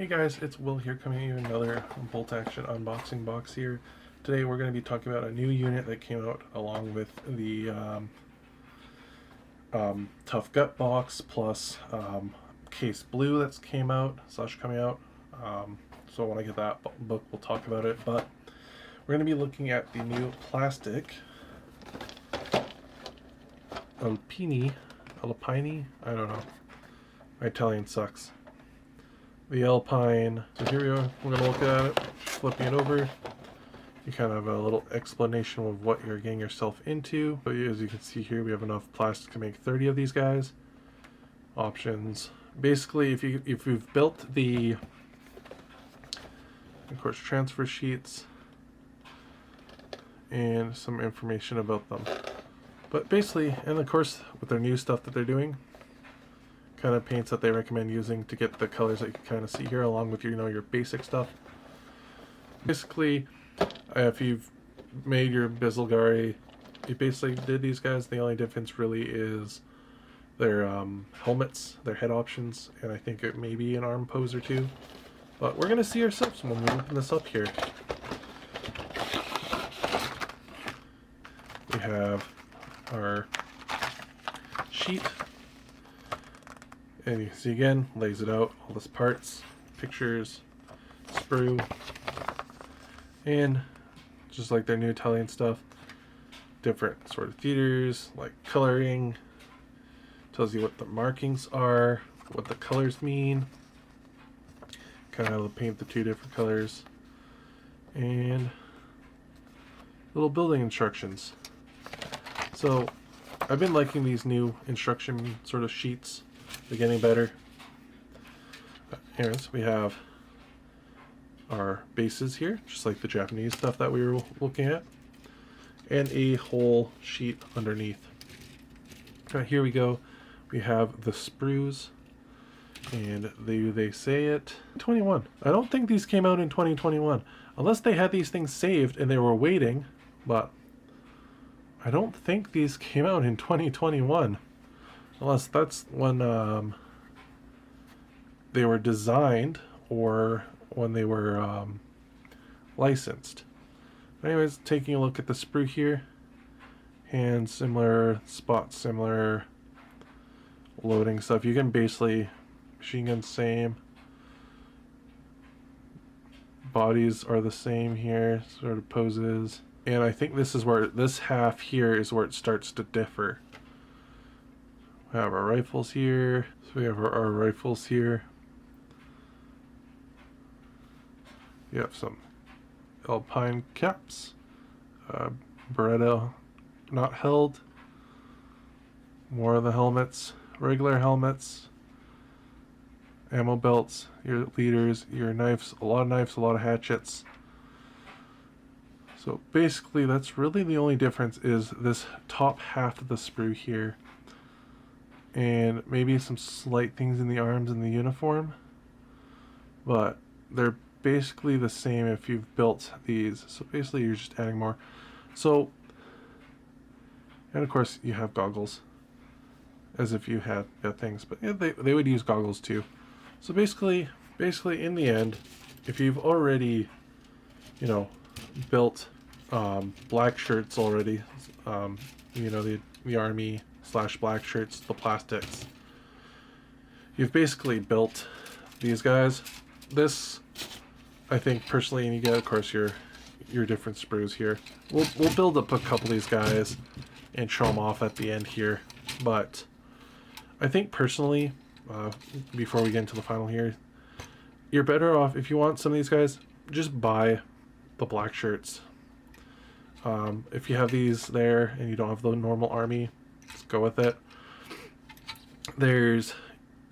Hey guys, it's Will here coming in another bolt action unboxing box here. Today we're going to be talking about a new unit that came out along with the Tough Gut box plus Case Blue that's came out / coming out. So when I get that book we'll talk about it, but we're going to be looking at the new plastic Alpini, I don't know. My Italian sucks. The Alpine. So here we are. We're going to look at it, flipping it over. You kind of have a little explanation of what you're getting yourself into. But as you can see here, we have enough plastic to make 30 of these guys. Options. Basically, if you've built the, of course, transfer sheets and some information about them. But basically, and of course, with their new stuff that they're doing, kind of paints that they recommend using to get the colors that you can kind of see here, along with your basic stuff. Basically, if you've made your bersaglieri, you basically did these guys. The only difference really is their helmets, their head options, and I think it may be an arm pose or two. But we're gonna see ourselves when we open this up here. We have our sheet. And you can see again, lays it out, all this parts, pictures, sprue, and just like their new Italian stuff, different sort of theaters, like coloring, tells you what the markings are, what the colors mean, kind of how to paint the two different colors, and little building instructions. So I've been liking these new instruction sort of sheets. They're getting better. Anyways, we have our bases here, just like the Japanese stuff that we were looking at, and a whole sheet underneath. Here we go. We have the sprues, and they say it 21. I don't think these came out in 2021, unless they had these things saved and they were waiting, but I don't think these came out in 2021. Unless that's when they were designed or when they were licensed. Anyways, taking a look at the sprue here. Hand similar, spot similar, loading stuff. You can basically, machine gun same. Bodies are the same here, sort of poses. And I think this is where, this half here is where it starts to differ. We have our rifles here. So we have our rifles here. You have some Alpine caps. Beretta not held. More of the helmets. Regular helmets. Ammo belts. Your leaders. Your knives. A lot of hatchets. So basically that's really the only difference, is this top half of the sprue here. And maybe some slight things in the arms and the uniform, but they're basically the same if you've built these. So basically you're just adding more. So, and of course you have goggles, as if you had things, but yeah, they would use goggles too. So basically in the end, if you've already built black shirts already, the army / black shirts, the plastics, you've basically built these guys. This, I think personally, and you get of course your different sprues here. We'll build up a couple of these guys and show them off at the end here, but I think personally, before we get into the final here, you're better off, if you want some of these guys, just buy the black shirts. If you have these there and you don't have the normal army, just go with it. They're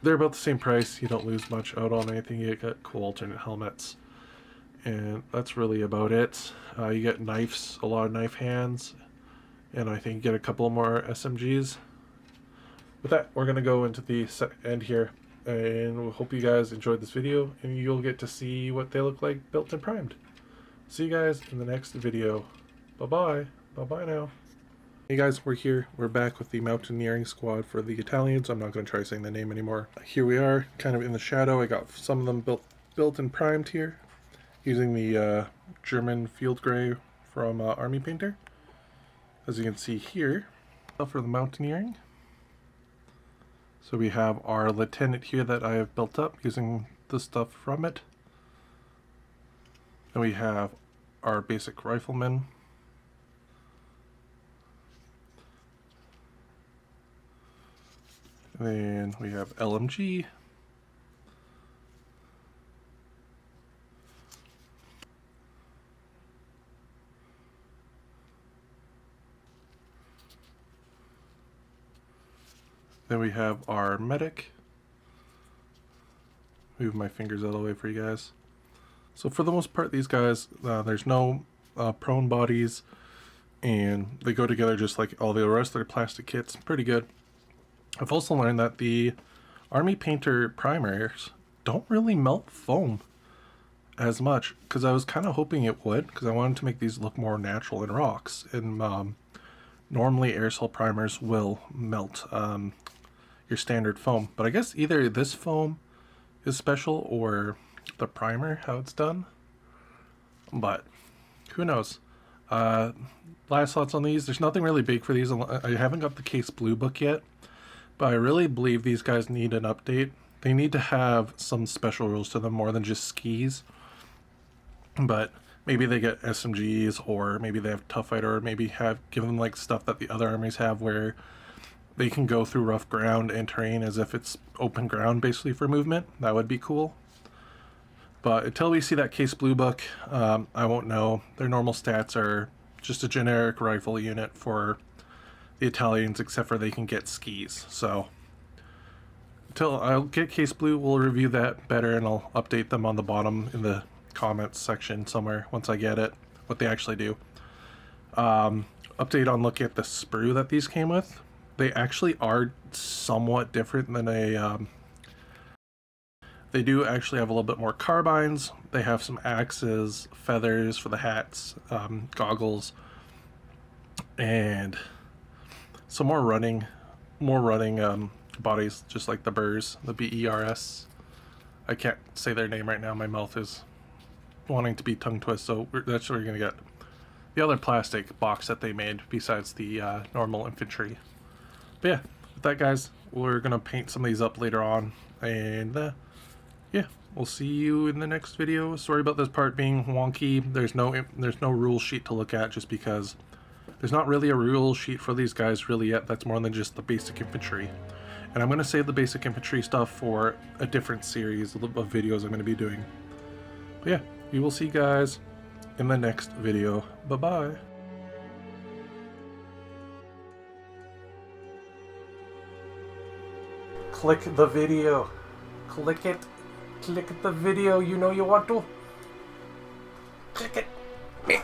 about the same price. You don't lose much out on anything. You get cool alternate helmets, and that's really about it. You get knives, a lot of knife hands, and I think you get a couple more SMGs. With that, we're gonna go into the end here, and we hope you guys enjoyed this video, and you'll get to see what they look like built and primed. See you guys in the next video. Bye bye now. Hey guys, we're back with the mountaineering squad for the Italians. I'm not going to try saying the name anymore. Here we are, kind of in the shadow. I got some of them built built and primed here using the German field gray from Army Painter. As you can see here, for the mountaineering. So we have our lieutenant here that I have built up using the stuff from it. And we have our basic rifleman. And then we have LMG. Then we have our medic. Move my fingers out of the way for you guys. So for the most part, these guys, there's no prone bodies, and they go together just like all the rest of their plastic kits. Pretty good. I've also learned that the Army Painter primers don't really melt foam as much, because I was kind of hoping it would, because I wanted to make these look more natural in rocks. And normally aerosol primers will melt your standard foam, but I guess either this foam is special or the primer, how it's done, but who knows. Last thoughts on these, there's nothing really big for these. I haven't got the case blue book yet, but I really believe these guys need an update. They need to have some special rules to them more than just skis, but maybe they get SMGs, or maybe they have Tough Fighter, or maybe give them like stuff that the other armies have where they can go through rough ground and terrain as if it's open ground basically for movement. That would be cool. But until we see that case blue book, I won't know. Their normal stats are just a generic rifle unit for the Italians, except for they can get skis. So until I'll get case blue, we'll review that better, and I'll update them on the bottom in the comments section somewhere once I get it, what they actually do. Update on looking at the sprue that these came with. They actually are somewhat different than they do actually have a little bit more carbines. They have some axes, feathers for the hats, goggles, and some more running bodies, just like the BERS, the BERS. I can't say their name right now. My mouth is wanting to be tongue twist, so that's what we're gonna get. The other plastic box that they made besides the normal infantry. But yeah, with that, guys, we're gonna paint some of these up later on, and yeah, we'll see you in the next video. Sorry about this part being wonky. There's no rule sheet to look at, just because there's not really a rule sheet for these guys really yet. That's more than just the basic infantry, and I'm gonna save the basic infantry stuff for a different series of videos I'm gonna be doing. But yeah, we will see you guys in the next video. Bye bye. Click the video. Click it. Click the video. You know you want to. Click it.